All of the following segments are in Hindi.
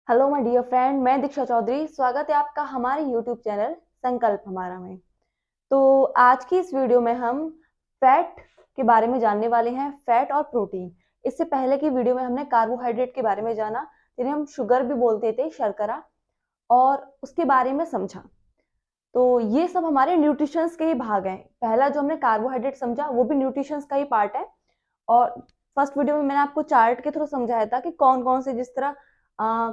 हेलो माय डियर फ्रेंड, मैं दीक्षा चौधरी। स्वागत है आपका हमारे यूट्यूब चैनल संकल्प हमारा में। तो आज की इस वीडियो में हम फैट के बारे में जानने वाले हैं, फैट और प्रोटीन। इससे पहले की वीडियो में हमने कार्बोहाइड्रेट के बारे में जाना, जिन्हें हम शुगर भी बोलते थे, शर्करा, और उसके बारे में समझा। तो ये सब हमारे न्यूट्रिशंस के ही भाग हैं। पहला जो हमने कार्बोहाइड्रेट समझा वो भी न्यूट्रिशंस का ही पार्ट है। और फर्स्ट वीडियो में मैंने आपको चार्ट के थ्रू समझाया था कि कौन कौन से, जिस तरह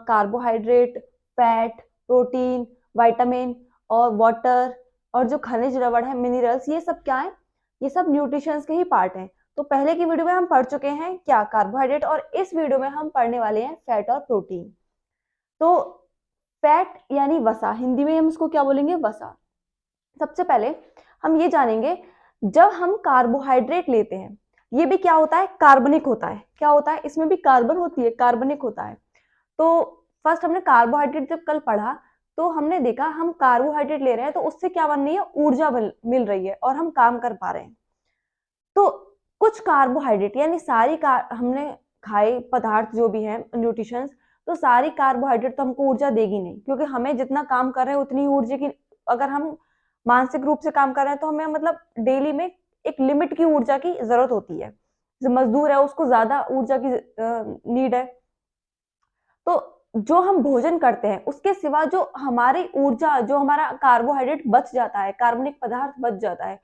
कार्बोहाइड्रेट, फैट, प्रोटीन, विटामिन और वाटर, और जो खनिज लवण है, मिनरल्स, ये सब क्या है? ये सब न्यूट्रिशंस के ही पार्ट हैं। तो पहले की वीडियो में हम पढ़ चुके हैं क्या, कार्बोहाइड्रेट, और इस वीडियो में हम पढ़ने वाले हैं फैट और प्रोटीन। तो फैट यानी वसा, हिंदी में हम इसको क्या बोलेंगे? वसा। सबसे पहले हम ये जानेंगे, जब हम कार्बोहाइड्रेट लेते हैं, ये भी क्या होता है? कार्बनिक होता है। क्या होता है? इसमें भी कार्बन होती है, कार्बनिक होता है। तो फर्स्ट हमने कार्बोहाइड्रेट जब कल पढ़ा तो हमने देखा हम कार्बोहाइड्रेट ले रहे हैं तो उससे क्या बन रही है? ऊर्जा मिल रही है और हम काम कर पा रहे हैं। तो कुछ कार्बोहाइड्रेट यानी हमने खाए पदार्थ जो भी हैं, न्यूट्रिशंस, तो सारी कार्बोहाइड्रेट तो हमको ऊर्जा देगी नहीं, क्योंकि हमें जितना काम कर रहे हैं उतनी ऊर्जा की, अगर हम मानसिक रूप से काम कर रहे हैं तो हमें मतलब डेली में एक लिमिट की ऊर्जा की जरूरत होती है। जो मजदूर है उसको ज्यादा ऊर्जा की नीड है। तो जो हम भोजन करते हैं उसके सिवा जो हमारी ऊर्जा, जो हमारा कार्बोहाइड्रेट बच जाता है, कार्बनिक पदार्थ बच जाता है,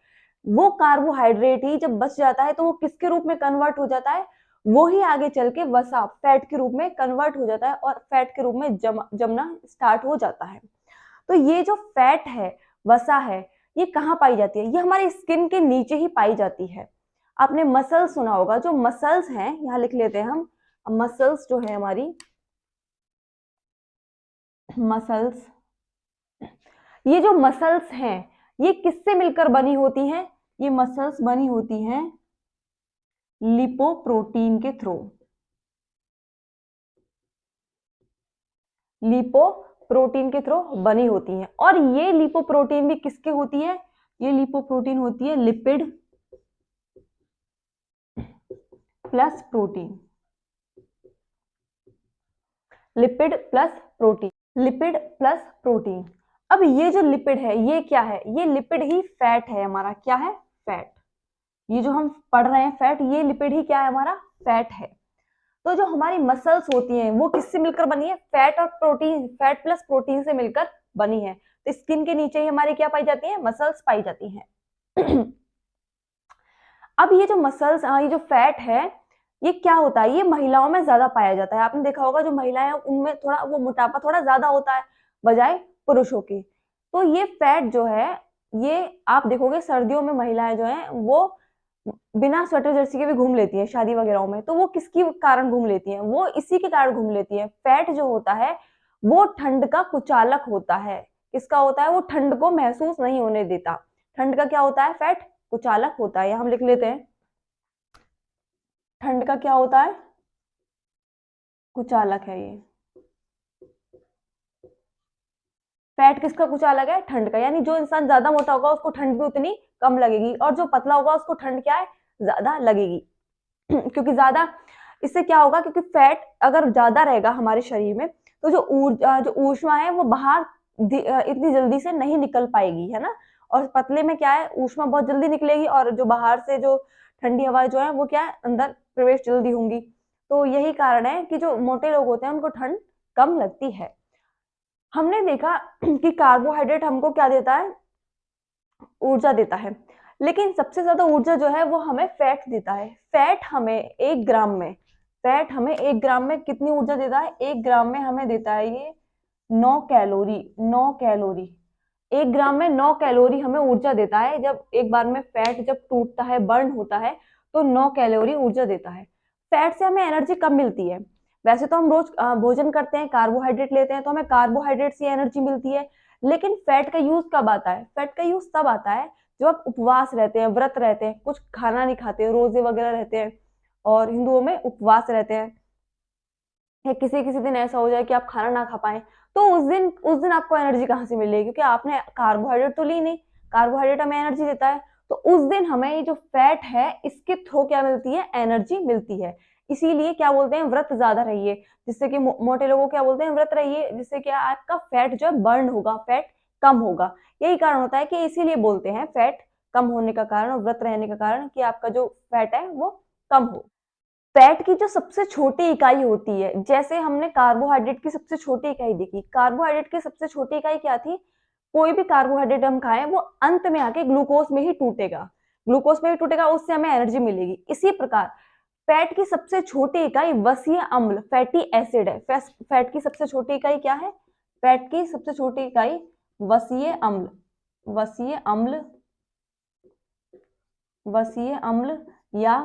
वो कार्बोहाइड्रेट ही जब बच जाता है तो वो किसके रूप में कन्वर्ट हो जाता है? वो ही आगे चल के वसा, फैट के रूप में कन्वर्ट हो जाता है और फैट के रूप में जमना स्टार्ट हो जाता है। तो ये जो फैट है, वसा है, ये कहाँ पाई जाती है? ये हमारी स्किन के नीचे ही पाई जाती है। आपने मसल्स सुना होगा, जो मसल्स हैं, यहाँ लिख लेते हैं हम। मसल्स जो है हमारी, मसल्स, ये जो मसल्स हैं ये किससे मिलकर बनी होती हैं? ये मसल्स बनी होती हैं लिपोप्रोटीन के थ्रू। लिपोप्रोटीन के थ्रू बनी होती हैं। और ये लिपोप्रोटीन भी किसके होती है? ये लिपोप्रोटीन होती है lipid plus protein. Lipid plus protein, lipid plus protein. अब ये जो लिपिड है ये क्या है? ये लिपिड ही फैट है हमारा। क्या है? फैट। ये जो हम पढ़ रहे हैं फैट, ये लिपिड ही क्या है? हमारा फैट है। तो जो हमारी मसल्स होती हैं वो किससे मिलकर बनी है? फैट और प्रोटीन, फैट प्लस प्रोटीन से मिलकर बनी है। तो स्किन के नीचे ही हमारी क्या पाई जाती है? मसल्स पाई जाती हैं। अब ये जो मसल्स, ये जो फैट है, ये क्या होता है? ये महिलाओं में ज्यादा पाया जाता है। आपने देखा होगा जो महिलाएं हैं उनमें थोड़ा वो मोटापा थोड़ा ज्यादा होता है बजाय पुरुषों की। तो ये फैट जो है, ये आप देखोगे सर्दियों में महिलाएं जो हैं वो बिना स्वेटर जर्सी के भी घूम लेती हैं शादी वगैरह में। तो वो किसके कारण घूम लेती हैं? वो इसी के कारण घूम लेती हैं। फैट जो होता है वो ठंड का कुचालक होता है। किसका होता है? वो ठंड को महसूस नहीं होने देता। ठंड का क्या होता है? फैट कुचालक होता है। हम लिख लेते हैं, ठंड का क्या होता है? कुचालक है ये। फैट किसका कुचालक है? ठंड का। यानी जो इंसान ज्यादा मोटा होगा उसको ठंड भी उतनी कम लगेगी, और जो पतला होगा उसको ठंड क्या है? ज्यादा लगेगी। क्योंकि ज्यादा, इससे क्या होगा? क्योंकि फैट अगर ज्यादा रहेगा हमारे शरीर में तो जो ऊर्जा, जो ऊष्मा है वो बाहर इतनी जल्दी से नहीं निकल पाएगी, है ना। और पतले में क्या है? ऊष्मा बहुत जल्दी निकलेगी, और जो बाहर से जो ठंडी हवा जो है वो क्या है? अंदर प्रवेश जल्दी होंगी। तो यही कारण है कि जो मोटे लोग होते हैं उनको ठंड कम लगती है। हमने देखा कि कार्बोहाइड्रेट हमको क्या देता है? ऊर्जा देता है। लेकिन सबसे ज्यादा ऊर्जा जो है वो हमें फैट देता है। फैट हमें 1 ग्राम में कितनी ऊर्जा देता है? 1 ग्राम में हमें देता है ये 9 कैलोरी। 9 कैलोरी, 1 ग्राम में 9 कैलोरी हमें ऊर्जा देता है। जब एक बार में फैट जब टूटता है, बर्न होता है, तो 9 कैलोरी ऊर्जा देता है। फैट से हमें एनर्जी कब मिलती है? वैसे तो हम रोज भोजन करते हैं, कार्बोहाइड्रेट लेते हैं, तो हमें कार्बोहाइड्रेट से एनर्जी मिलती है। लेकिन फैट का यूज कब आता है? फैट का यूज तब आता है जब आप उपवास रहते हैं, व्रत रहते हैं, कुछ खाना नहीं खाते, रोजे वगैरह रहते हैं, और हिंदुओं में उपवास रहते हैं, या किसी किसी दिन ऐसा हो जाए कि आप खाना ना खा पाए, तो उस दिन आपको एनर्जी कहाँ से मिलेगी? क्योंकि आपने कार्बोहाइड्रेट तो ली नहीं। कार्बोहाइड्रेट हमें एनर्जी देता है। तो उस दिन हमें ये जो फैट है इसके थ्रू क्या मिलती है? एनर्जी मिलती है। इसीलिए क्या बोलते हैं, व्रत ज्यादा रहिए, जिससे कि मोटे लोगों को क्या बोलते हैं, व्रत रहिए, जिससे कि आपका फैट जो है बर्न होगा, फैट कम होगा। यही कारण होता है कि इसीलिए बोलते हैं फैट कम होने का कारण और व्रत रहने का कारण कि आपका जो फैट है वो कम हो। फैट की जो सबसे छोटी इकाई होती है, जैसे हमने कार्बोहाइड्रेट की सबसे छोटी इकाई देखी, कार्बोहाइड्रेट की सबसे छोटी इकाई क्या थी, कोई भी कार्बोहाइड्रेट हम खाएं वो अंत में आके ग्लूकोज में ही टूटेगा, ग्लूकोज में ही टूटेगा, उससे हमें एनर्जी मिलेगी। इसी प्रकार फैट की सबसे छोटी इकाई वसीय अम्ल फैटी एसिड है। फैट की सबसे छोटी इकाई क्या है, फैट की सबसे छोटी इकाई वसीय अम्ल, वसीय अम्ल, वसीय अम्ल या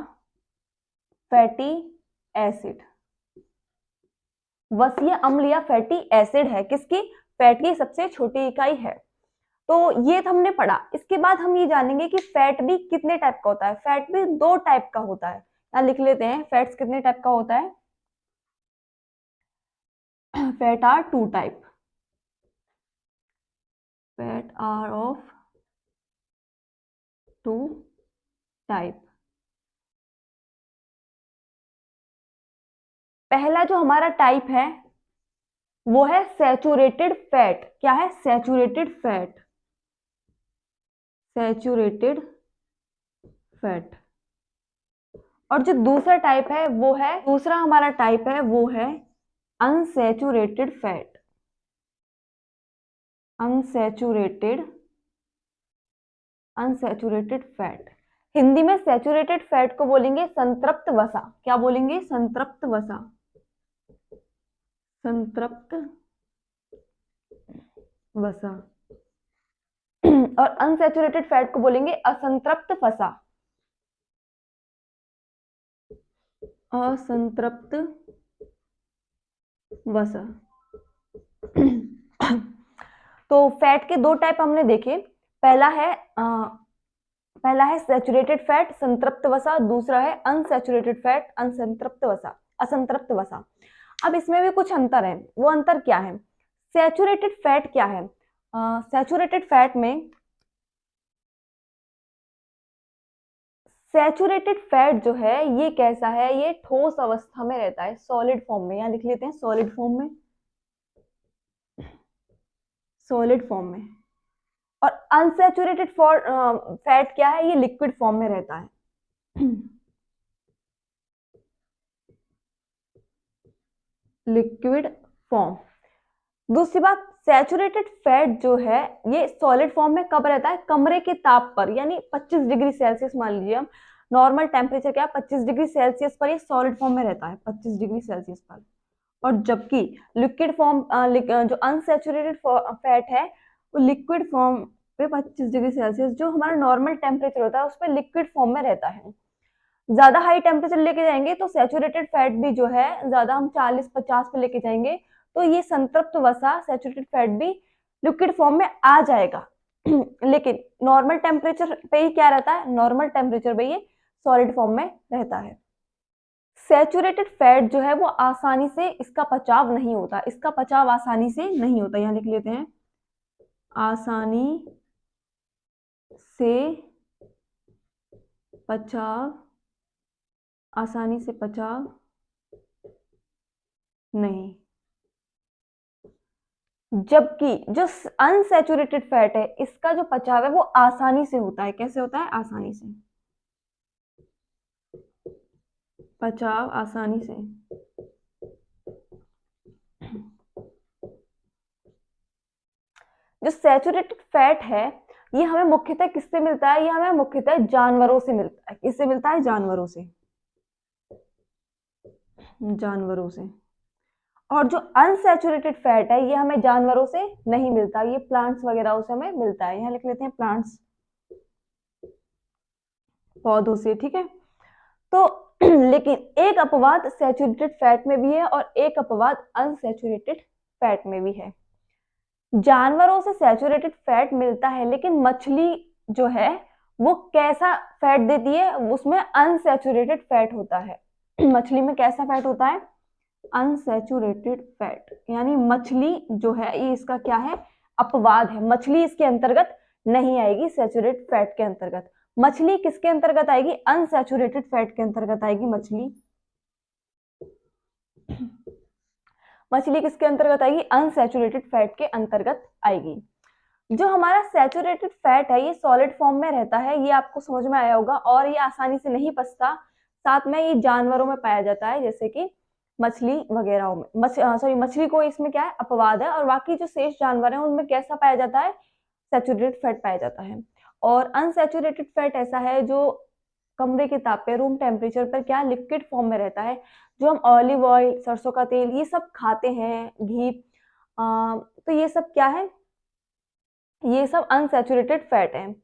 फैटी एसिड, वसीय अम्ल या फैटी एसिड है किसकी, फैट की सबसे छोटी इकाई है। तो ये तो हमने पढ़ा। इसके बाद हम ये जानेंगे कि फैट भी कितने टाइप का होता है। फैट भी दो टाइप का होता है, यहाँ लिख लेते हैं फैट्स कितने टाइप का होता है। Fat are two type, fat are of two type. पहला जो हमारा टाइप है वो है सैचुरेटेड फैट। क्या है, सैचुरेटेड फैट, सैचुरेटेड फैट। और जो दूसरा टाइप है वो है, दूसरा हमारा टाइप है वो है unsaturated fat, unsaturated, unsaturated fat. Hindi में सैचुरेटेड फैट को बोलेंगे संतृप्त वसा। क्या बोलेंगे, संतृप्त वसा, संतृप्त वसा। और अनसैचुरेटेड फैट को बोलेंगे असंतृप्त वसा, असंतृप्त वसा। तो फैट के दो टाइप हमने देखे, पहला है सैचुरेटेड फैट संतृप्त वसा, दूसरा है अनसैचुरेटेड फैट असंतृप्त वसा, असंतृप्त वसा। अब इसमें भी कुछ अंतर है, वो अंतर क्या है, सैचुरेटेड फैट क्या है, सैचुरेटेड फैट में, सैचुरेटेड फैट जो है ये कैसा है, ये ठोस अवस्था में रहता है, सॉलिड फॉर्म में, यहां लिख लेते हैं सॉलिड फॉर्म में, सॉलिड फॉर्म में। और अनसैचुरेटेड फैट क्या है, ये लिक्विड फॉर्म में रहता है, लिक्विड फॉर्म। दूसरी बात, सैचुरेटेड फैट जो है ये सॉलिड फॉर्म में कब रहता है, कमरे के ताप पर, यानी 25 डिग्री सेल्सियस, मान लीजिए हम नॉर्मल टेम्परेचर क्या है 25 डिग्री सेल्सियस पर, ये सॉलिड फॉर्म में रहता है 25 डिग्री सेल्सियस पर। और जबकि लिक्विड फॉर्म, जो अनसैचुरेटेड फैट है वो लिक्विड फॉर्म पे 25 डिग्री सेल्सियस, जो हमारा नॉर्मल टेम्परेचर होता है उस पर लिक्विड फॉर्म में रहता है। ज्यादा हाई टेम्परेचर लेके जाएंगे तो सैचुरेटेड फैट भी जो है ज्यादा, हम 40-50 पे लेके जाएंगे तो ये संतृप्त वसा सैचुरेटेड फैट भी लिक्विड फॉर्म में आ जाएगा। लेकिन नॉर्मल टेम्परेचर पे ही क्या रहता है, नॉर्मल टेम्परेचर पे ये सॉलिड फॉर्म में रहता है। सैचुरेटेड फैट जो है वो आसानी से, इसका पचाव नहीं होता, इसका पचाव आसानी से नहीं होता, यहां लिख लेते हैं आसानी से पचाव, आसानी से पचाव नहीं। जबकि जो अनसैचुरेटेड फैट है इसका जो पचाव है वो आसानी से होता है। कैसे होता है, आसानी से, पचाव आसानी से। जो सैचुरेटेड फैट है ये हमें मुख्यतः किससे मिलता है, ये हमें मुख्यतः जानवरों से मिलता है। किससे मिलता है, जानवरों से, जानवरों से। और जो अनसैचुरेटेड फैट है ये हमें जानवरों से नहीं मिलता, ये प्लांट्स वगैरह से हमें मिलता है, यहाँ लिख लेते हैं प्लांट्स, पौधों से, ठीक है। तो लेकिन एक अपवाद सैचुरेटेड फैट में भी है और एक अपवाद अनसैचुरेटेड फैट में भी है। जानवरों से सैचुरेटेड फैट मिलता है, लेकिन मछली जो है वो कैसा फैट देती है, उसमें अनसैचुरेटेड फैट होता है। मछली में कैसा फैट होता है, अनसैचुरेटेड फैट, यानी मछली जो है ये इसका क्या है, अपवाद है, मछली इसके अंतर्गत नहीं आएगी सैचुरेटेड फैट के अंतर्गत। मछली किसके अंतर्गत आएगी, अनसैचुरेटेड फैट के अंतर्गत आएगी मछली। मछली किसके अंतर्गत आएगी? अनसैचुरेटेड फैट के अंतर्गत आएगी। जो हमारा सैचुरेटेड फैट है ये सॉलिड फॉर्म में रहता है, ये आपको समझ में आया होगा, और ये आसानी से नहीं पचता। साथ में ये जानवरों में पाया जाता है, जैसे कि मछली वगैरह में। मछली को इसमें क्या है? अपवाद है, और बाकी जो शेष जानवर हैं उनमें कैसा पाया जाता है? सैचुरेटेड फैट पाया जाता है। और अनसैचुरेटेड फैट ऐसा है जो कमरे के ताप पे, रूम टेम्परेचर पर क्या लिक्विड फॉर्म में रहता है। जो हम ऑलिव ऑयल, सरसों का तेल, ये सब खाते हैं, घी, तो ये सब क्या है? ये सब अनसैचुरेटेड फैट है।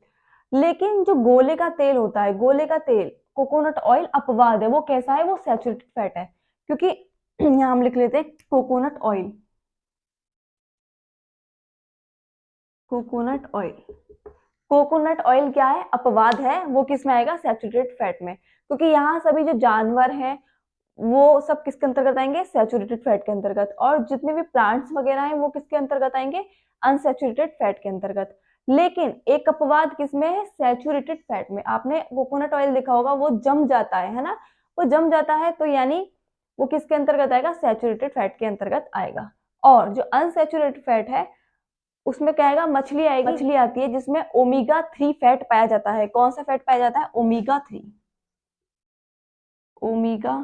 लेकिन जो गोले का तेल होता है, गोले का तेल, कोकोनट ऑयल अपवाद है। वो कैसा है? वो सैचुरेटेड फैट है, क्योंकि यहाँ हम लिख लेते हैं coconut oil. Coconut oil, coconut oil क्या है? अपवाद है। वो किस में आएगा? सैचुरेटेड फैट में, क्योंकि यहाँ सभी जो जानवर हैं वो सब किसके अंतर्गत आएंगे? सैचुरेटेड फैट के अंतर्गत। और जितने भी प्लांट्स वगैरह हैं वो किसके अंतर्गत आएंगे? अनसैचुरेटेड फैट के अंतर्गत। लेकिन एक अपवाद किसमें है? सैचुरेटेड फैट में। आपने कोकोनट ऑयल देखा होगा, वो जम जाता है ना? वो जम जाता है, तो यानी वो किसके अंतर्गत आएगा? सैचुरेटेड फैट के अंतर्गत आएगा। और जो अनसैचुरेटेड फैट है उसमें क्या आएगा? मछली आएगी। मछली आती है जिसमें ओमेगा 3 फैट पाया जाता है। कौन सा फैट पाया जाता है? ओमेगा 3। ओमेगा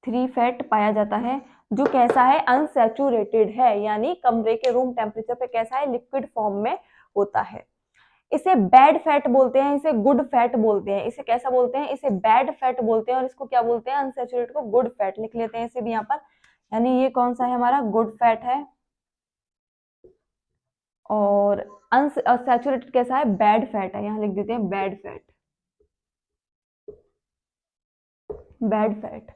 3 फैट पाया जाता है, जो कैसा है? अनसैचुरेटेड है, यानी कमरे के रूम टेम्परेचर पे कैसा है? लिक्विड फॉर्म में होता है। इसे बैड फैट बोलते हैं, इसे गुड फैट बोलते हैं। इसे कैसा बोलते हैं? इसे बैड फैट बोलते हैं, और इसको क्या बोलते हैं? अनसैचुरेटेड को गुड फैट। लिख लेते हैं इसे भी यहाँ पर। यानी ये कौन सा है? हमारा गुड फैट है। और अनसैचुरेटेड कैसा है? बैड फैट है। यहाँ लिख देते हैं बैड फैट। Bad fat.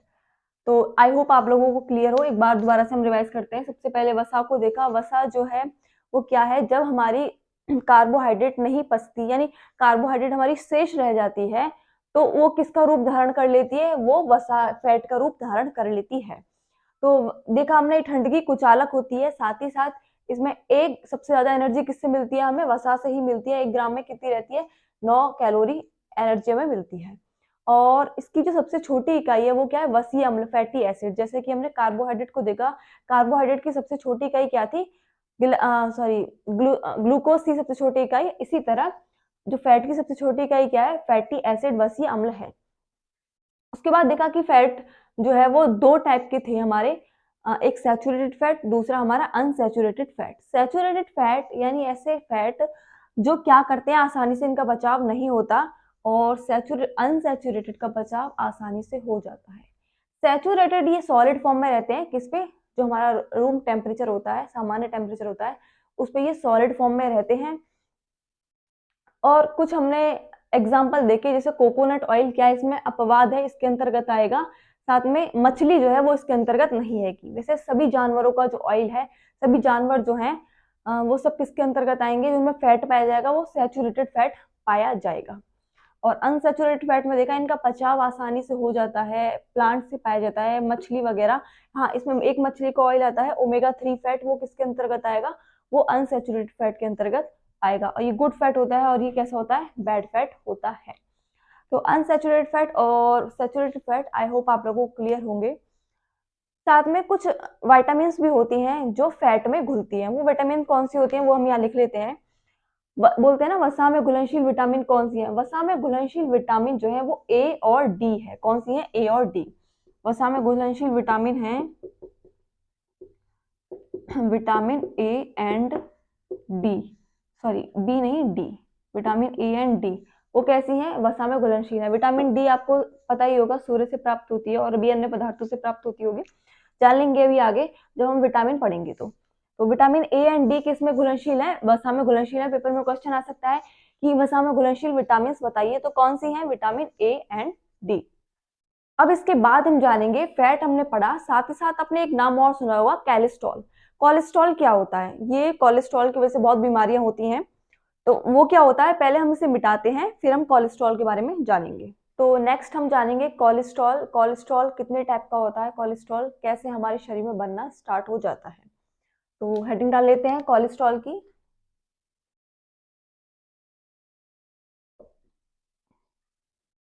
तो आई होप आप लोगों को क्लियर हो। एक बार दोबारा से हम रिवाइज करते हैं। सबसे पहले वसा को देखा। वसा जो है वो क्या है? जब हमारी कार्बोहाइड्रेट नहीं पचती, यानी कार्बोहाइड्रेट हमारी शेष रह जाती है, तो वो किसका रूप धारण कर लेती है? वो वसा, फैट का रूप धारण कर लेती है। तो देखा हमने, ठंड की कुचालक होती है। साथ ही साथ इसमें एक सबसे ज्यादा एनर्जी किससे मिलती है? हमें वसा से ही मिलती है। 1 ग्राम में कितनी रहती है? 9 कैलोरी एनर्जी में मिलती है। और इसकी जो सबसे छोटी इकाई है वो क्या है? वसीय अम्ल, फैटी एसिड। जैसे कि हमने कार्बोहाइड्रेट को देखा, कार्बोहाइड्रेट की सबसे छोटी इकाई क्या थी? ग्लूकोज की सबसे छोटी इकाई। इसी तरह जो फैट की सबसे छोटी इकाई क्या है? फैटी एसिड, वसीय अम्ल है। उसके बाद देखा कि फैट जो है वो 2 टाइप के थे हमारे। एक सैचुरेटेड फैट, दूसरा हमारा अनसैचुरेटेड फैट। सैचुरेटेड फैट यानी ऐसे फैट जो क्या करते हैं? आसानी से इनका बचाव नहीं होता, और अनसैचुरेटेड का बचाव आसानी से हो जाता है। सैचुरेटेड ये सॉलिड फॉर्म में रहते हैं। किस पे? जो हमारा रूम टेम्परेचर होता है, सामान्य टेम्परेचर होता है, उस पे ये सॉलिड फॉर्म में रहते हैं। और कुछ हमने एग्जाम्पल देखे, जैसे कोकोनट ऑयल, क्या इसमें अपवाद है? इसके अंतर्गत आएगा। साथ में मछली जो है वो इसके अंतर्गत नहीं है। कि वैसे सभी जानवरों का जो ऑयल है, सभी जानवर जो हैं वो सब किसके अंतर्गत आएंगे? जिनमें फैट पाया जाएगा वो सैचुरेटेड फैट पाया जाएगा। और अनसैचुरेटेड फैट में देखा इनका पचाव आसानी से हो जाता है, प्लांट से पाया जाता है, मछली वगैरह। हाँ, इसमें एक मछली का ऑयल आता है ओमेगा 3 फैट, वो किसके अंतर्गत आएगा? वो अनसैचुरेटेड फैट के अंतर्गत आएगा। और ये गुड फैट होता है, और ये कैसा होता है? बैड फैट होता है। तो अनसैचुरेटेड फैट और सैचुरेटेड फैट आई होप आप लोगों को क्लियर होंगे। साथ में कुछ विटामिन भी होती हैं जो फैट में घुलती हैं। वो विटामिन कौन सी होती हैं वो हम यहाँ लिख लेते हैं। बोलते हैं ना, वसा में घुलनशील विटामिन कौन सी है? वसा में घुलनशील विटामिन जो है वो ए और डी है। कौन सी है? ए और डी। वसा में घुलनशील विटामिन है vitamin A and D, sorry B नहीं, D. Vitamin A and D वो कैसी है? वसा में घुलनशील है। विटामिन डी आपको पता ही होगा, सूर्य से प्राप्त होती है, और भी अन्य पदार्थों से प्राप्त होती होगी। जान लेंगे अभी आगे जब हम विटामिन पढ़ेंगे। तो विटामिन ए एंड डी किस में घुलनशील है? वसा में घुलनशील है। पेपर में क्वेश्चन आ सकता है कि वसा में घुलनशील विटामिन बताइए, तो कौन सी है? Vitamin A and D. अब इसके बाद हम जानेंगे, फैट हमने पढ़ा, साथ ही साथ अपने एक नाम और सुना होगा, कोलेस्ट्रॉल। कोलेस्ट्रॉल क्या होता है? ये कोलेस्ट्रॉल की वजह से बहुत बीमारियां होती हैं। तो वो क्या होता है? पहले हम इसे मिटाते हैं, फिर हम कोलेस्ट्रॉल के बारे में जानेंगे। तो नेक्स्ट हम जानेंगे कोलेस्ट्रॉल। कोलेस्ट्रॉल कितने टाइप का होता है? कोलेस्ट्रॉल कैसे हमारे शरीर में बनना स्टार्ट हो जाता है? तो हेडिंग डाल लेते हैं कोलेस्ट्रॉल की।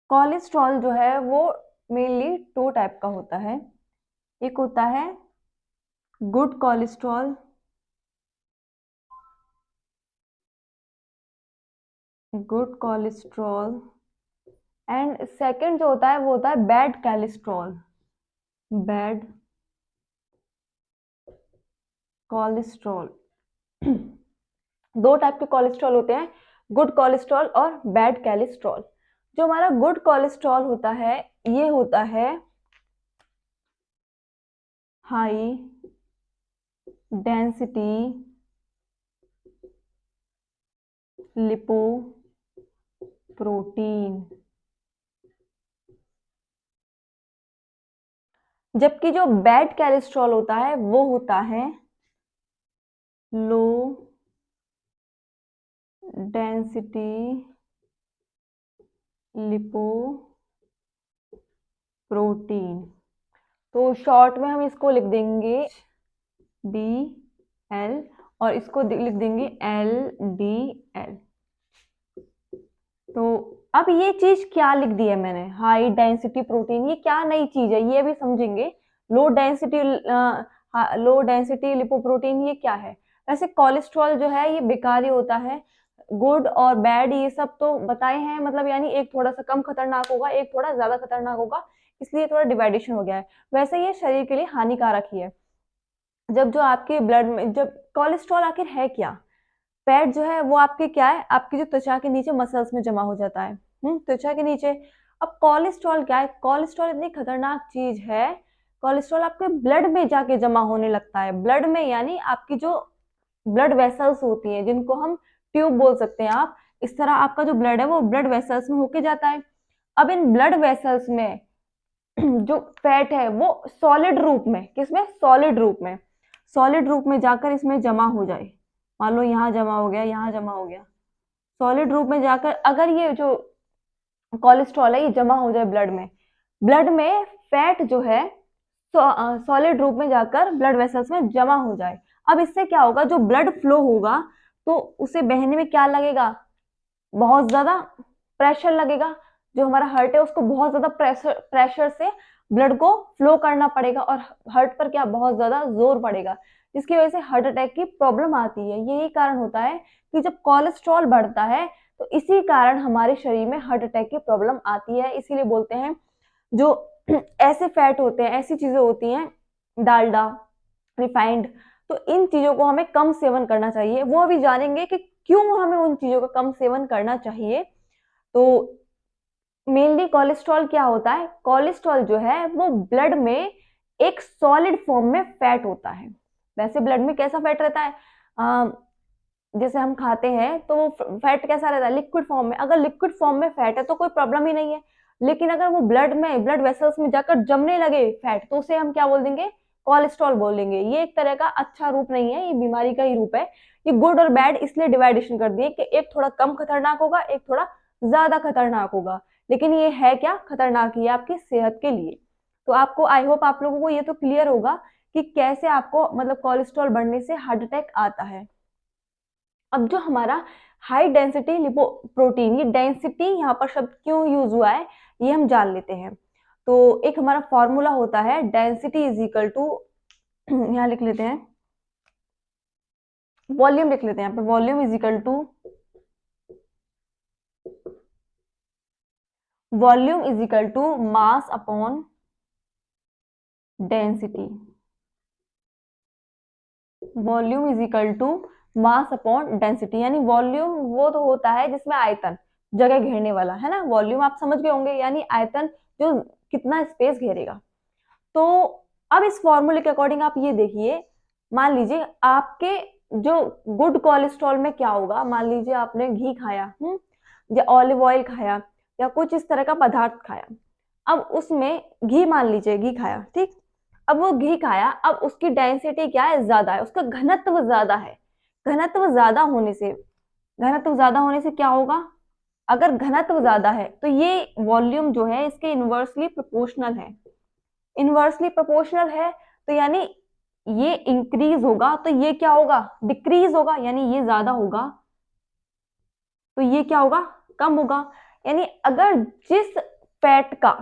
कोलेस्ट्रॉल जो है वो मेनली 2 टाइप का होता है। एक होता है good cholesterol, good cholesterol, and second जो होता है वो होता है बैड कोलेस्ट्रॉल, बैड कोलेस्ट्रॉल। दो टाइप के कोलेस्ट्रॉल होते हैं, गुड कोलेस्ट्रॉल और बैड कोलेस्ट्रॉल। जो हमारा गुड कोलेस्ट्रॉल होता है ये होता है हाई डेंसिटी लिपोप्रोटीन, जबकि जो बैड कोलेस्ट्रॉल होता है वो होता है लो डेंसिटी लिपोप्रोटीन। तो शॉर्ट में हम इसको लिख देंगे DL और इसको लिख देंगे LDL। तो अब ये चीज क्या लिख दी है मैंने, हाई डेंसिटी प्रोटीन, ये क्या नई चीज है ये भी समझेंगे। लो डेंसिटी लिपोप्रोटीन ये क्या है। वैसे कोलेस्ट्रॉल जो है ये बेकार ही होता है, गुड और बैड ये सब तो बताए हैं, मतलब यानी एक थोड़ा सा कम खतरनाक होगा, एक थोड़ा ज्यादा खतरनाक होगा, इसलिए थोड़ा डिवाइडेशन हो गया है। वैसे ये शरीर के लिए हानिकारक ही है। जब जो आपके ब्लड में, जब कोलेस्ट्रॉल आखिर है क्या, फैट जो है वो आपके क्या है, आपकी जो त्वचा के नीचे मसल्स में जमा हो जाता है, त्वचा के नीचे। अब कोलेस्ट्रॉल क्या है, कोलेस्ट्रॉल इतनी खतरनाक चीज है, कोलेस्ट्रॉल आपके ब्लड में जाके जमा होने लगता है। ब्लड में यानी आपकी जो ब्लड वेसल्स होती हैं जिनको हम ट्यूब बोल सकते हैं आप, इस तरह आपका जो ब्लड है वो ब्लड वेसल्स में होके जाता है। अब इन ब्लड वेसल्स में जो फैट है वो सॉलिड रूप में, किसमें, सॉलिड रूप में, सॉलिड रूप में जाकर इसमें जमा हो जाए। मान लो यहाँ जमा हो गया, यहाँ जमा हो गया, सॉलिड रूप में जाकर अगर ये जो कोलेस्ट्रॉल है ये जमा हो जाए ब्लड में फैट जो है सॉलिड रूप में जाकर ब्लड वेसल्स में जमा हो जाए। अब इससे क्या होगा, जो ब्लड फ्लो होगा तो उसे बहने में क्या लगेगा, बहुत ज्यादा प्रेशर लगेगा। जो हमारा हार्ट है उसको बहुत ज्यादा प्रेशर से ब्लड को फ्लो करना पड़ेगा और हार्ट पर क्या, बहुत ज्यादा जोर पड़ेगा, जिसकी वजह से हार्ट अटैक की प्रॉब्लम आती है। यही कारण होता है कि जब कोलेस्ट्रॉल बढ़ता है तो इसी कारण हमारे शरीर में हार्ट अटैक की प्रॉब्लम आती है। इसीलिए बोलते हैं जो ऐसे फैट होते हैं, ऐसी चीजें होती हैं, डालडा, रिफाइंड, तो इन चीजों को हमें कम सेवन करना चाहिए। वो अभी जानेंगे कि क्यों हमें उन चीजों का कम सेवन करना चाहिए। तो मेनली कोलेस्ट्रॉल क्या होता है, कोलेस्ट्रॉल जो है वो ब्लड में एक सॉलिड फॉर्म में फैट होता है। वैसे ब्लड में कैसा फैट रहता है, जैसे हम खाते हैं तो वो फैट कैसा रहता है, लिक्विड फॉर्म में। अगर लिक्विड फॉर्म में फैट है तो कोई प्रॉब्लम ही नहीं है, लेकिन अगर वो ब्लड में, ब्लड वेसल्स में जाकर जमने लगे फैट, तो उसे हम क्या बोल देंगे, कोलेस्ट्रॉल बोल देंगे। ये एक तरह का अच्छा रूप नहीं है, ये बीमारी का ही रूप है। ये गुड और बैड इसलिए डिवाइडेशन कर दिए कि एक थोड़ा कम खतरनाक होगा, एक थोड़ा ज्यादा खतरनाक होगा, लेकिन ये है क्या, खतरनाक ही है आपकी सेहत के लिए। तो आपको, आई होप आप लोगों को ये तो क्लियर होगा कि कैसे आपको, मतलब कोलेस्ट्रॉल बढ़ने से हार्ट अटैक आता है। अब जो हमारा हाई डेंसिटी लिपोप्रोटीन, ये डेंसिटी यहाँ पर शब्द क्यों यूज हुआ है ये हम जान लेते हैं। तो एक हमारा फॉर्मूला होता है, डेंसिटी इज इक्वल टू, यहाँ लिख लेते हैं, वॉल्यूम लिख लेते हैं यहाँ पे, volume is equal to, volume is equal to mass upon density, volume is equal to mass upon density. यानी वॉल्यूम वो तो होता है जिसमें आयतन, जगह घेरने वाला है ना, वॉल्यूम आप समझ गए होंगे, यानी आयतन जो कितना स्पेस घेरेगा। तो अब इस फॉर्मूले के अकॉर्डिंग आप ये देखिए, मान लीजिए आपके जो गुड कोलेस्ट्रॉल में क्या होगा, मान लीजिए आपने घी खाया, या ऑलिव ऑयल खाया, या कुछ इस तरह का पदार्थ खाया। अब उसमें घी, मान लीजिए घी खाया, ठीक, अब वो घी खाया, अब उसकी डेंसिटी क्या है, ज्यादा है, उसका घनत्व ज्यादा है। घनत्व ज्यादा होने से, घनत्व ज्यादा होने से क्या होगा, अगर घनत्व ज्यादा है तो ये वॉल्यूम जो है इसके इनवर्सली प्रोपोर्शनल है। इनवर्सली प्रोपोर्शनल है तो यानी ये इंक्रीज होगा, तो ये क्या होगा, डिक्रीज होगा, यानी ये ज्यादा होगा तो ये क्या होगा, कम होगा। यानी अगर जिस फैट का,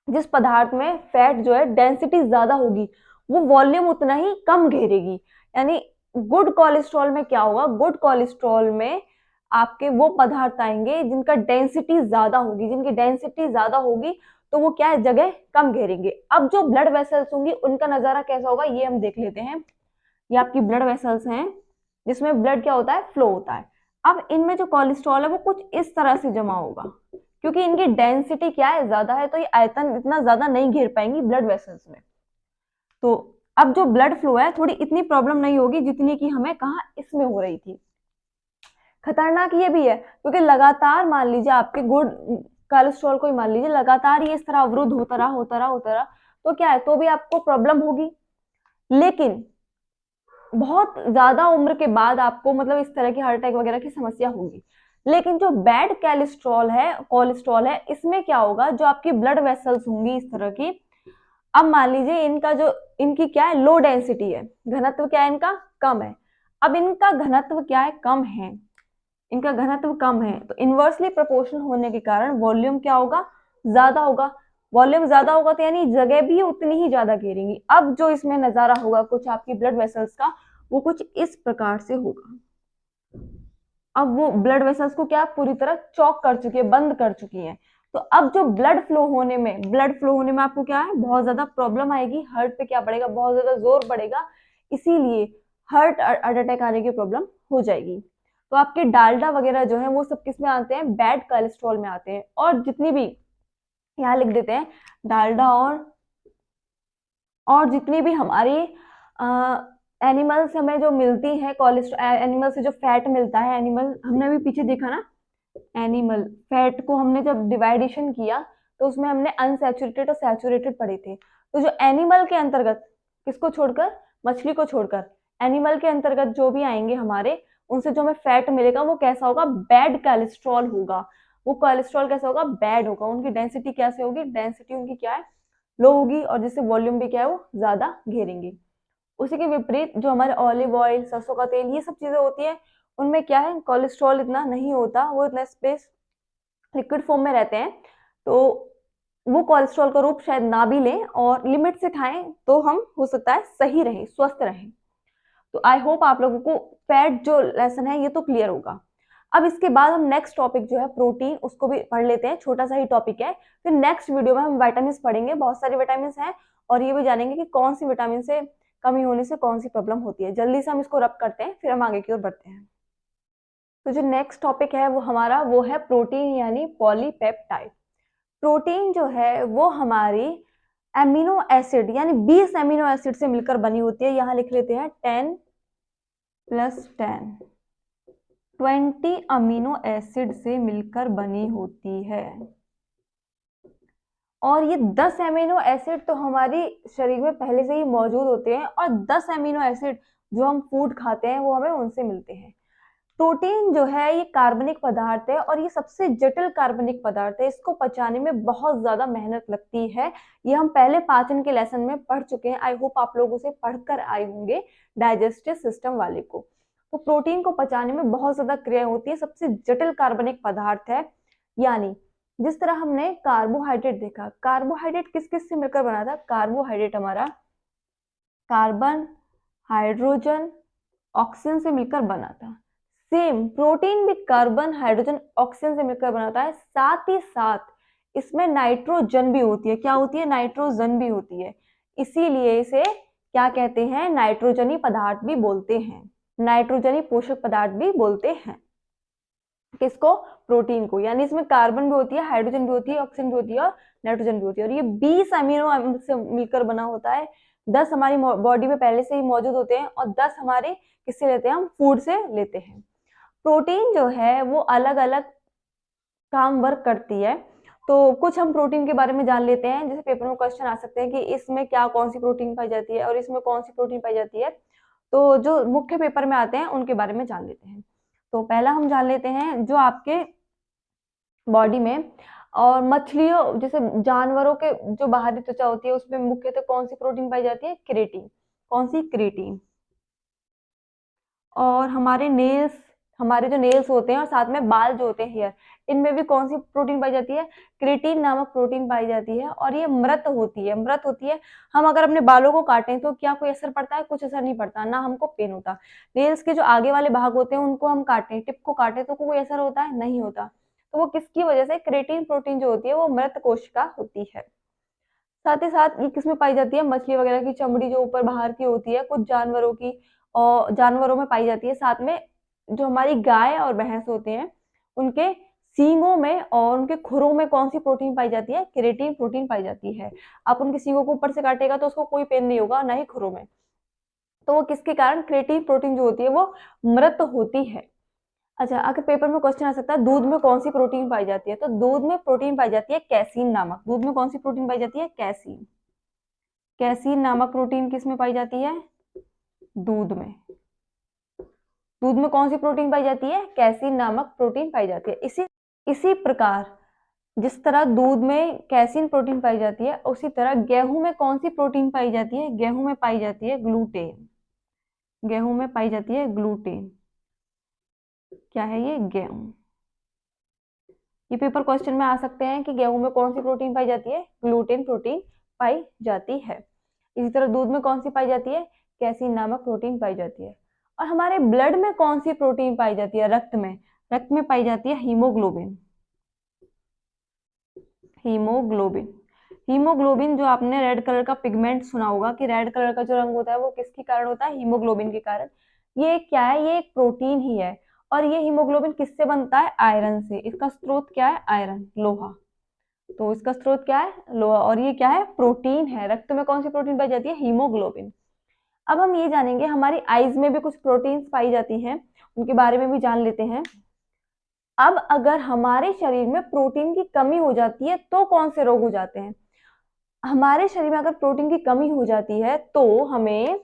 जिस पदार्थ में फैट जो है डेंसिटी ज्यादा होगी, वो वॉल्यूम उतना ही कम घेरेगी। यानी गुड कोलेस्ट्रॉल में क्या होगा, गुड कोलेस्ट्रॉल में आपके वो पदार्थ आएंगे जिनका डेंसिटी ज्यादा होगी, जिनकी डेंसिटी ज्यादा होगी तो वो क्या है, जगह कम घेरेंगे। अब जो ब्लड वेसल्स होंगी उनका नजारा कैसा होगा ये हम देख लेते हैं। ये आपकी ब्लड वेसल्स हैं जिसमें ब्लड क्या होता है, फ्लो होता है। अब इनमें जो कोलेस्ट्रॉल है वो कुछ इस तरह से जमा होगा, क्योंकि इनकी डेंसिटी क्या है, ज्यादा है, तो ये आयतन इतना ज्यादा नहीं घेर पाएंगी ब्लड वेसल्स में। तो अब जो ब्लड फ्लो है थोड़ी इतनी प्रॉब्लम नहीं होगी जितनी कि हमें कहा इसमें हो रही थी। खतरनाक ये भी है क्योंकि लगातार मान लीजिए आपके गुड कोलेस्ट्रॉल को ही मान लीजिए लगातार ये इस तरह अवरुद्ध होता रहा तो क्या है, तो भी आपको प्रॉब्लम होगी। लेकिन बहुत ज्यादा उम्र के बाद आपको मतलब इस तरह की हार्ट अटैक वगैरह की समस्या होगी। लेकिन जो बैड कोलेस्ट्रॉल है इसमें क्या होगा, जो आपकी ब्लड वेसल्स होंगी इस तरह की, अब मान लीजिए इनकी क्या है, लो डेंसिटी है, घनत्व क्या है इनका, कम है। अब इनका घनत्व क्या है, कम है, इनका घनत्व कम है तो इनवर्सली प्रोपोर्शनल होने के कारण वॉल्यूम क्या होगा, ज्यादा होगा। वॉल्यूम ज्यादा होगा तो यानी जगह भी उतनी ही ज्यादा घेरेंगी। अब जो इसमें नजारा होगा कुछ आपकी ब्लड वेसल्स का, वो कुछ इस प्रकार से होगा। अब वो ब्लड वेसल्स को क्या पूरी तरह चौक कर चुकी है, बंद कर चुकी है। तो अब जो ब्लड फ्लो होने में आपको क्या है, बहुत ज्यादा प्रॉब्लम आएगी, हार्ट पे क्या पड़ेगा, बहुत ज्यादा जोर पड़ेगा, इसीलिए हार्ट अटैक आने की प्रॉब्लम हो जाएगी। तो आपके डालडा वगैरह जो है वो सब किस में आते हैं, बैड कोलेस्ट्रॉल में आते हैं। और जितनी भी यहाँ लिख देते हैं डालडा और जितनी भी हमारी एनिमल्स हमें जो मिलती है कोलेस्ट्रॉल, एनिमल से जो फैट मिलता है, एनिमल हमने अभी पीछे देखा ना, एनिमल फैट को हमने जब डिवाइडेशन किया तो उसमें हमने अनसैचुरेटेड और सैचुरेटेड पढ़े थे। तो जो एनिमल के अंतर्गत, किसको छोड़कर, मछली को छोड़कर, एनिमल के अंतर्गत जो भी आएंगे हमारे, उनसे जो हमें फैट मिलेगा वो कैसा होगा, बैड कोलेस्ट्रॉल होगा। वो कोलेस्ट्रॉल कैसा होगा, बैड होगा। उनकी डेंसिटी कैसे होगी, डेंसिटी उनकी क्या है, लो होगी, और जिससे वॉल्यूम भी क्या है वो ज्यादा घेरेंगे। उसी के विपरीत जो हमारे ऑलिव ऑयल, सरसों का तेल, ये सब चीजें होती है, उनमें क्या है, कोलेस्ट्रॉल इतना नहीं होता, वो इतना स्पेस लिक्विड फॉर्म में रहते हैं। तो वो कोलेस्ट्रॉल का रूप शायद ना भी लें और लिमिट से खाएं तो हम हो सकता है सही रहें, स्वस्थ रहें। तो आई होप आप लोगों को फैट जो लेसन है ये तो क्लियर होगा। अब इसके बाद हम नेक्स्ट टॉपिक जो है प्रोटीन, उसको भी पढ़ लेते हैं, छोटा सा ही टॉपिक है। फिर नेक्स्ट वीडियो में हम विटामिन पढ़ेंगे, बहुत सारे विटामिन हैं, और ये भी जानेंगे कि कौन सी विटामिन से कमी होने से कौन सी प्रॉब्लम होती है। जल्दी से हम इसको रब करते हैं फिर हम आगे की ओर बढ़ते हैं। तो जो नेक्स्ट टॉपिक है वो हमारा वो है प्रोटीन यानी पॉलीपेप्टाइड। प्रोटीन जो है वो हमारी एमिनो एसिड यानी 20 एमिनो एसिड से मिलकर बनी होती है। यहाँ लिख लेते हैं 10 + 10, 20 अमीनो एसिड से मिलकर बनी होती है। और ये 10 एमिनो एसिड तो हमारी शरीर में पहले से ही मौजूद होते हैं, और 10 एमिनो एसिड जो हम फूड खाते हैं वो हमें उनसे मिलते हैं। प्रोटीन जो है ये कार्बनिक पदार्थ है, और ये सबसे जटिल कार्बनिक पदार्थ है। इसको पचाने में बहुत ज्यादा मेहनत लगती है। ये हम पहले पाचन के लेसन में पढ़ चुके हैं। आई होप आप लोग उसे पढ़कर आए होंगे, डाइजेस्टिव सिस्टम वाले को। तो प्रोटीन को पचाने में बहुत ज्यादा क्रिया होती है, सबसे जटिल कार्बनिक पदार्थ है। यानी जिस तरह हमने कार्बोहाइड्रेट देखा, कार्बोहाइड्रेट किस किस से मिलकर बना था, कार्बोहाइड्रेट हमारा कार्बन, हाइड्रोजन, ऑक्सीजन से मिलकर बना था। सेम प्रोटीन भी कार्बन, हाइड्रोजन, ऑक्सीजन से मिलकर बनाता है। साथ ही साथ इसमें नाइट्रोजन भी होती है। क्या होती है, नाइट्रोजन भी होती है। इसीलिए इसे क्या कहते हैं, नाइट्रोजनी पदार्थ भी बोलते हैं, नाइट्रोजनी पोषक पदार्थ भी बोलते हैं। किसको, प्रोटीन को। यानी इसमें कार्बन भी होती है, हाइड्रोजन भी होती है, ऑक्सीजन भी होती है और नाइट्रोजन भी होती है। और ये 20 अमीनो से मिलकर बना होता है। 10 हमारी बॉडी में पहले से ही मौजूद होते हैं और 10 हमारे किससे लेते हैं, हम फूड से लेते हैं। प्रोटीन जो है वो अलग अलग काम वर्क करती है। तो कुछ हम प्रोटीन के बारे में जान लेते हैं। जैसे पेपर में क्वेश्चन आ सकते हैं कि इसमें क्या कौन सी प्रोटीन पाई जाती है और इसमें कौन सी प्रोटीन पाई जाती है। तो जो मुख्य पेपर में आते हैं उनके बारे में जान लेते हैं। तो पहला हम जान लेते हैं जो आपके बॉडी में और मछलियों जैसे जानवरों के जो बाहरी त्वचा होती है उसमें मुख्यतः कौन सी प्रोटीन पाई जाती है, क्रिएटिन। कौन सी, क्रिएटिन। और हमारे नेल्स, हमारे जो नेल्स होते हैं और साथ में बाल जो होते हैं हेयर, इनमें भी कौन सी प्रोटीन पाई जाती है? क्रेटीन नामक प्रोटीन पाई जाती है और ये मृत होती है। मृत होती है। हम अगर अपने बालों को काटें तो क्या कोई असर पड़ता है? कुछ असर नहीं पड़ता, ना हमको पेन होता। नेल्स के जो आगे वाले भाग होते हैं उनको हम काटें, टिप को काटें तो कोई असर होता है? नहीं होता। तो वो किसकी वजह से? क्रेटीन प्रोटीन जो होती है वो मृत कोशिका होती है। साथ ही साथ ये किसमें पाई जाती है? मछली वगैरह की चमड़ी जो ऊपर बाहर की होती है, कुछ जानवरों की, और जानवरों में पाई जाती है। साथ में जो हमारी गाय और भैंस होते हैं उनके सींगों में और उनके खुरों में कौन सी प्रोटीन पाई जाती है? केराटिन प्रोटीन पाई जाती है। आप उनके सींगों को ऊपर से काटेगा तो उसको कोई पेन नहीं होगा, ना ही खुरों में। तो वो किसके कारण? केराटिन प्रोटीन जो होती है वो मृत होती है। अच्छा, अगर पेपर में क्वेश्चन आ सकता है दूध में कौन सी प्रोटीन पाई जाती है, तो दूध में प्रोटीन पाई जाती है कैसीन नामक। दूध में कौन सी प्रोटीन पाई जाती है? कैसीन। कैसीन नामक प्रोटीन किस में पाई जाती है? दूध में। दूध में कौन सी प्रोटीन पाई जाती है? कैसीन नामक प्रोटीन पाई जाती है। इसी प्रकार जिस तरह दूध में कैसीन प्रोटीन पाई जाती है, उसी तरह गेहूं में कौन सी प्रोटीन पाई जाती है? गेहूं में पाई जाती है ग्लूटेन। गेहूं में पाई जाती है ग्लूटेन। क्या है ये? गेहूं। ये पेपर क्वेश्चन में आ सकते हैं कि गेहूं में कौन सी प्रोटीन पाई जाती है? ग्लूटेन प्रोटीन पाई जाती है। इसी तरह दूध में कौन सी पाई जाती है? कैसीन नामक प्रोटीन पाई जाती है। और हमारे ब्लड में कौन सी प्रोटीन पाई जाती है? रक्त में। रक्त में पाई जाती है हीमोग्लोबिन। हीमोग्लोबिन। हीमोग्लोबिन जो आपने रेड कलर का पिगमेंट सुना होगा कि रेड कलर का जो रंग होता है वो किसके कारण होता है? हीमोग्लोबिन के कारण। ये क्या है? ये एक प्रोटीन ही है। और ये हीमोग्लोबिन किससे बनता है? आयरन से। इसका स्रोत क्या है? आयरन, लोहा। तो इसका स्रोत क्या है? लोहा। और ये क्या है? प्रोटीन है। रक्त में कौन सी प्रोटीन पाई जाती है? हीमोग्लोबिन। अब हम ये जानेंगे हमारी आईज में भी कुछ प्रोटीन्स पाई जाती हैं, उनके बारे में भी जान लेते हैं। अब अगर हमारे शरीर में प्रोटीन की कमी हो जाती है तो कौन से रोग हो जाते हैं? हमारे शरीर में अगर प्रोटीन की कमी हो जाती है तो हमें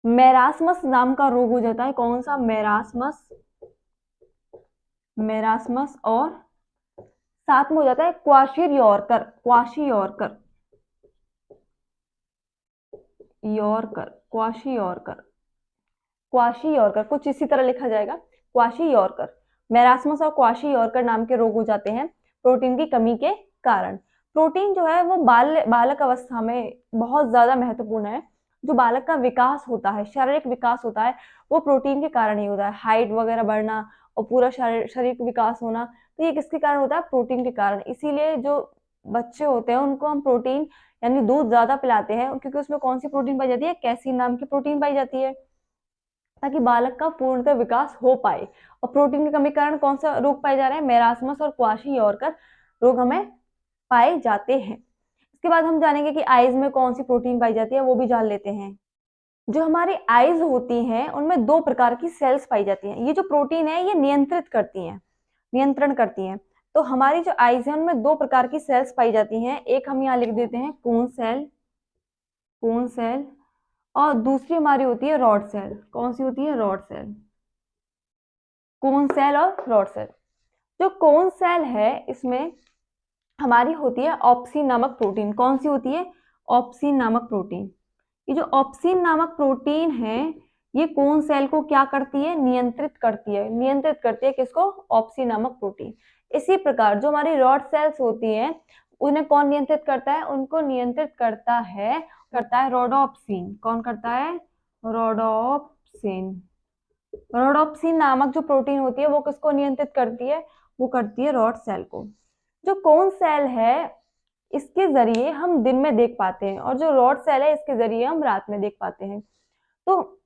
मेरास्मस नाम का रोग हो जाता है। कौन सा? मेरास्मस। मेरास्मस। और साथ में हो जाता है क्वाशीरियोरकर। क्वाशीरियोरकर। यॉर्कर। क्वाशीरियोरकर। क्वाशीरियोरकर कुछ इसी तरह लिखा जाएगा, क्वाशीरियोरकर। मेरास्मस और क्वाशीरियोरकर नाम के रोग हो जाते हैं प्रोटीन की कमी के कारण। प्रोटीन जो है वो बालक अवस्था में बहुत ज्यादा महत्वपूर्ण है। जो बालक का विकास होता है, शारीरिक विकास होता है, वो प्रोटीन के कारण ही होता है। हाइट वगैरह बढ़ना और पूरा शारीरिक विकास होना, तो ये किसके कारण होता है? प्रोटीन के कारण। इसीलिए जो बच्चे होते हैं उनको हम प्रोटीन यानी दूध ज्यादा पिलाते हैं, क्योंकि उसमें कौन सी प्रोटीन पाई जाती है? कैसीन नाम की प्रोटीन पाई जाती है, ताकि बालक का पूर्णतः विकास हो पाए। और प्रोटीन की कमी के कारण कौन सा रोग पाए जा रहे हैं? मेरास्मस और क्वाशीरियोरकर रोग हमें पाए जाते हैं। इसके बाद हम जानेंगे कि आईज में कौन सी प्रोटीन पाई जाती है, वो भी जान लेते हैं। जो हमारी आईज होती हैं उनमें दो प्रकार की सेल्स पाई जाती हैं। ये जो प्रोटीन है ये नियंत्रित करती हैं, नियंत्रण करती हैं। तो हमारी जो आईज है उनमें दो प्रकार की सेल्स पाई जाती हैं। एक हम यहाँ लिख देते हैं कोन सेल, कोन सेल। और दूसरी हमारी होती है रॉड सेल। कौन सी होती है? Rod cell. कोन सेल और रॉड सेल। जो कोन सेल है इसमें हमारी होती है ऑप्सिन नामक प्रोटीन। कौन सी होती है? ऑप्सिन नामक प्रोटीन। ये जो ऑप्सिन नामक प्रोटीन है ये कोन सेल को क्या करती है? नियंत्रित करती है। नियंत्रित करती है किसको? ऑप्सिन नामक प्रोटीन। इसी प्रकार जो हमारी रॉड सेल्स होती हैं उन्हें कौन नियंत्रित करता है? उनको नियंत्रित करता है रोडोप्सिन। कौन करता है? रोडोप्सिन। रोडोप्सिन नामक जो प्रोटीन होती है वो किसको नियंत्रित करती है? वो करती है रॉड सेल को। जो कोन सेल है इसके जरिए हम दिन में देख पाते हैं, और जो रॉड सेल है इसके जरिए हम रात में देख पाते हैं। तो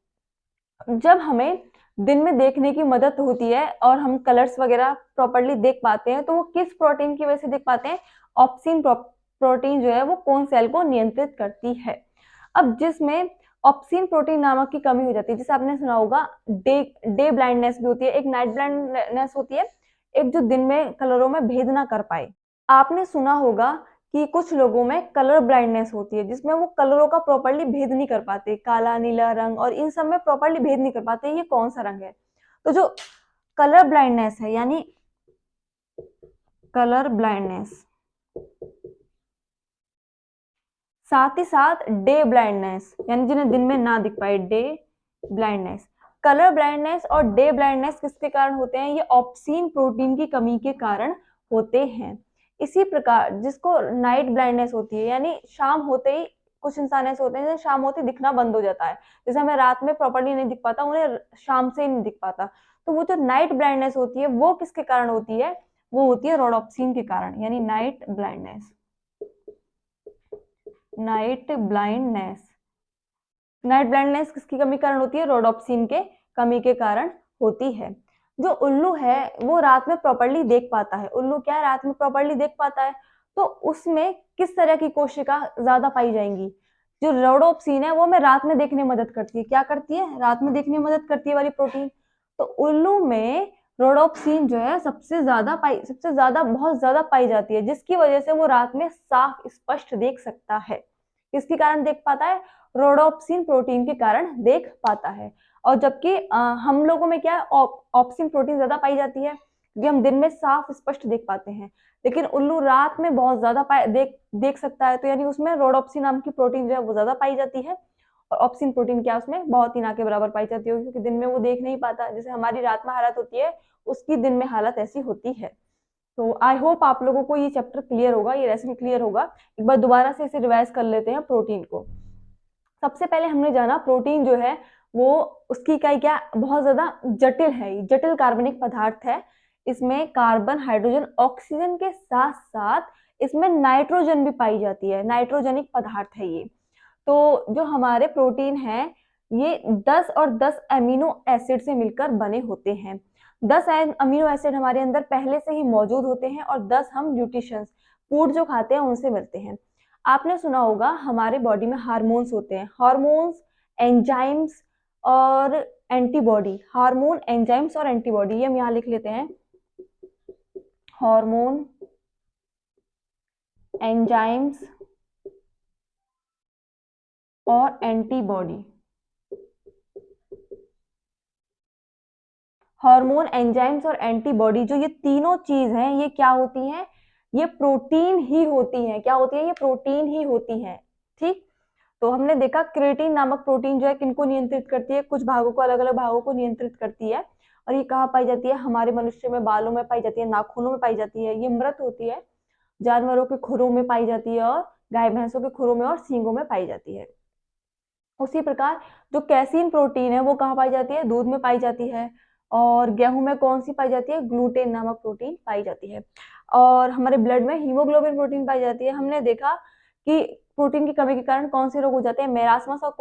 जब हमें दिन में देखने की मदद होती है और हम कलर्स वगैरह प्रॉपरली देख पाते हैं, तो वो किस प्रोटीन की वजह से देख पाते हैं? ऑप्सिन प्रोटीन जो है वो कोन सेल को नियंत्रित करती है। अब जिसमें ऑप्सिन प्रोटीन नामक की कमी हो जाती है, जैसे आपने सुना होगा डे ब्लाइंडनेस भी होती है, एक नाइट ब्लाइंडनेस होती है, एक जो दिन में कलरों में भेद ना कर पाए। आपने सुना होगा कि कुछ लोगों में कलर ब्लाइंडनेस होती है, जिसमें वो कलरों का प्रॉपरली भेद नहीं कर पाते, काला नीला रंग और इन सब में प्रॉपरली भेद नहीं कर पाते ये कौन सा रंग है। तो जो कलर ब्लाइंडनेस है यानी कलर ब्लाइंडनेस, साथ ही साथ डे ब्लाइंडनेस यानी जिन्हें दिन में ना दिख पाए, डे ब्लाइंडनेस। कलर ब्लाइंडनेस और डे ब्लाइंडनेस किसके कारण होते हैं? ये ऑप्सिन प्रोटीन की कमी के कारण होते हैं। इसी प्रकार जिसको नाइट ब्लाइंडनेस होती है, यानी शाम होते ही कुछ इंसान ऐसे होते हैं शाम होते ही दिखना बंद हो जाता है, जैसे हमें रात में प्रॉपर्ली नहीं दिख पाता, उन्हें शाम से ही नहीं दिख पाता। तो वो जो नाइट ब्लाइंडनेस होती है वो किसके कारण होती है? वो होती है रोडोप्सिन के कारण, यानी नाइट ब्लाइंडनेस। नाइट ब्लाइंडनेस किसकी कमी कारण होती है? रोडोप्सिन के कमी के कारण होती है। जो उल्लू है वो रात में प्रॉपर्ली देख पाता है। उल्लू क्या है? रात में प्रॉपर्ली देख पाता है। तो उसमें किस तरह की कोशिका ज्यादा पाई जाएंगी? जो रोडोप्सिन है वो हमें रात में देखने में मदद करती है। क्या करती है? रात में देखने में मदद करती है वाली प्रोटीन। तो उल्लू में रोडोप्सिन जो है सबसे ज्यादा बहुत ज्यादा पाई जाती है, जिसकी वजह से वो रात में साफ स्पष्ट देख सकता है। किसके कारण देख पाता है? रोडोप्सिन प्रोटीन के कारण देख पाता है। और जबकि हम लोगों में क्या है? ऑप्सिन प्रोटीन ज्यादा पाई जाती है, क्योंकि हम दिन में साफ स्पष्ट देख पाते हैं, लेकिन उल्लू रात में बहुत ज्यादा देख सकता है। तो यानी उसमें रोडोप्सिन नाम की प्रोटीन जो है वो ज्यादा पाई जाती है, और ऑप्सिन प्रोटीन क्या उसमें बहुत ही ना के बराबर पाई जाती है, क्योंकि दिन में वो देख नहीं पाता। जैसे हमारी रात में हालत होती है, उसकी दिन में हालत ऐसी होती है। तो आई होप आप लोगों को ये चैप्टर क्लियर होगा, ये लेसन क्लियर होगा। एक बार दोबारा से इसे रिवाइज कर लेते हैं प्रोटीन को। सबसे पहले हमने जाना प्रोटीन जो है वो उसकी इकाई क्या? बहुत ज्यादा जटिल है, जटिल कार्बनिक पदार्थ है। इसमें कार्बन, हाइड्रोजन, ऑक्सीजन के साथ साथ इसमें नाइट्रोजन भी पाई जाती है। नाइट्रोजनिक पदार्थ है ये। तो जो हमारे प्रोटीन है ये 10 और 10 अमीनो एसिड से मिलकर बने होते हैं। 10 अमीनो एसिड हमारे अंदर पहले से ही मौजूद होते हैं, और 10 हम न्यूट्रिशंस फूड जो खाते हैं उनसे मिलते हैं। आपने सुना होगा हमारे बॉडी में हार्मोन्स होते हैं, हार्मोन्स, एंजाइम्स और एंटीबॉडी। हार्मोन, एंजाइम्स और एंटीबॉडी, ये हम यहाँ लिख लेते हैं। हार्मोन, एंजाइम्स और एंटीबॉडी। हार्मोन, एंजाइम्स और एंटीबॉडी, जो ये तीनों चीज हैं, ये क्या होती हैं? ये प्रोटीन ही होती हैं। क्या होती है? ये प्रोटीन ही होती हैं। ठीक। तो हमने देखा क्रिएटिन नामक प्रोटीन जो है किनको नियंत्रित करती है? कुछ भागों को, अलग अलग भागों को नियंत्रित करती है। और ये कहाँ पाई जाती है? हमारे मनुष्य में बालों में पाई जाती है, नाखूनों में पाई जाती है। ये मृत होती है, जानवरों के खुरों में पाई जाती है, और गाय भैंसों के खुरों में और सींगों में पाई जाती है। उसी प्रकार जो कैसीन प्रोटीन है वो कहाँ पाई जाती है? दूध में पाई जाती है। और गेहूं में कौन सी पाई जाती है? ग्लूटेन नामक प्रोटीन पाई जाती है। और हमारे ब्लड में हीमोग्लोबिन प्रोटीन पाई जाती है। हमने देखा कि प्रोटीन की कमी के कारण कौन से रोग हो जाते हैं? मेरास्मस और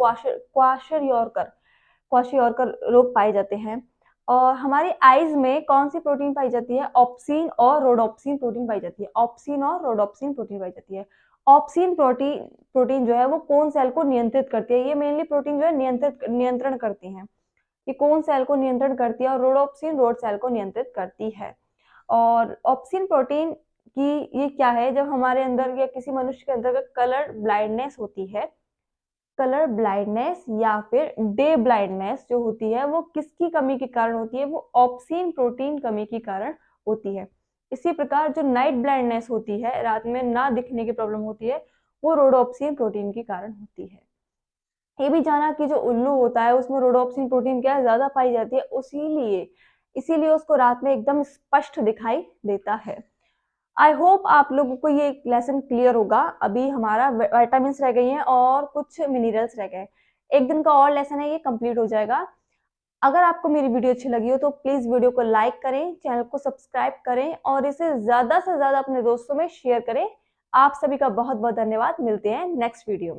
क्वाशियोरकर रोग पाए जाते हैं। और हमारी आईज में कौन सी प्रोटीन पाई जाती है? ऑप्सिन और रोडोप्सिन प्रोटीन पाई जाती है। ऑप्सिन और रोडोप्सिन प्रोटीन पाई जाती है। ऑप्सिन प्रोटीन जो है वो कौन सेल को नियंत्रित करती है? ये मेनली प्रोटीन जो है नियंत्रण करती हैं। ये कौन सेल को नियंत्रण करती है? और रोडोप्सिन रोड सेल को नियंत्रित करती है। और ऑप्सिन प्रोटीन की ये क्या है? जब हमारे अंदर या किसी मनुष्य के अंदर कलर ब्लाइंडनेस होती है, कलर ब्लाइंडनेस या फिर डे ब्लाइंडनेस जो होती है वो किसकी कमी के कारण होती है? वो ऑप्सिन प्रोटीन कमी के कारण होती है। इसी प्रकार जो नाइट ब्लाइंडनेस होती है, रात में ना दिखने की प्रॉब्लम होती है, वो रोडोप्सिन प्रोटीन के कारण होती है। ये भी जाना कि जो उल्लू होता है उसमें रोडोप्सिन प्रोटीन क्या है? ज्यादा पाई जाती है, इसीलिए उसको रात में एकदम स्पष्ट दिखाई देता है। आई होप आप लोगों को ये लेसन क्लियर होगा। अभी हमारा विटामिन्स रह गई हैं और कुछ मिनरल्स रह गए। एक दिन का और लेसन है, ये कंप्लीट हो जाएगा। अगर आपको मेरी वीडियो अच्छी लगी हो तो प्लीज वीडियो को लाइक करें, चैनल को सब्सक्राइब करें और इसे ज्यादा से ज्यादा अपने दोस्तों में शेयर करें। आप सभी का बहुत बहुत धन्यवाद। मिलते हैं नेक्स्ट वीडियो में।